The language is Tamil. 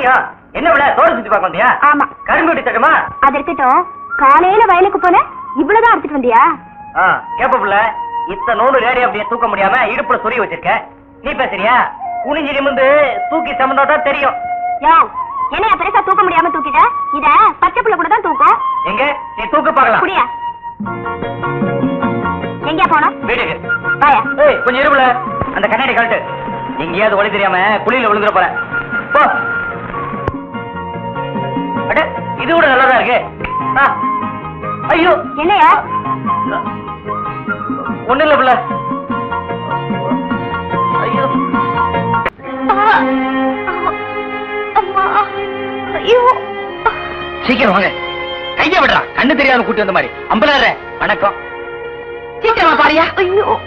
வாங்கியா? என்ன விட தோடு சுத்தி பார்க்க வந்தியா? ஆமா. கரும்பு வெட்டி தட்டுமா? அது இருக்கட்டும். காலையில வயலுக்கு போன இவ்வளவுதான் எடுத்துட்டு வந்தியா? கேப்ப புள்ள, இத்த நோடு லேடி அப்படியே தூக்க முடியாம இடுப்புல சொறி வச்சிருக்க. நீ பேசுறியா? குனிஞ்சி நிமிந்து தூக்கி சமந்தாதான் தெரியும். யோ, என்னைய பெருசா தூக்க முடியாம தூக்கிட்ட? இத பச்சை புள்ள கூட தான் தூக்கும். எங்க நீ தூக்க பார்க்கலாம். புரியா? எங்க போனோம்? வீட்டுக்கு. வாயா. ஏய், கொஞ்சம் இருப்புல. அந்த கண்ணாடி கழட்டு. எங்கேயாவது ஒளி தெரியாம குழியில விழுந்துற போற. போ. அட, இது கூட நல்லதா இருக்கு. ஐயோ, என்னையா? ஒண்ணு இல்ல புள்ள. ஐயோ, சீக்கிரம் வாங்க. கைய விடுறா. கண்ணு தெரியாத கூட்டி வந்த மாதிரி. அம்பலாற வணக்கம். சீக்கிரமா பாரியா. ஐயோ,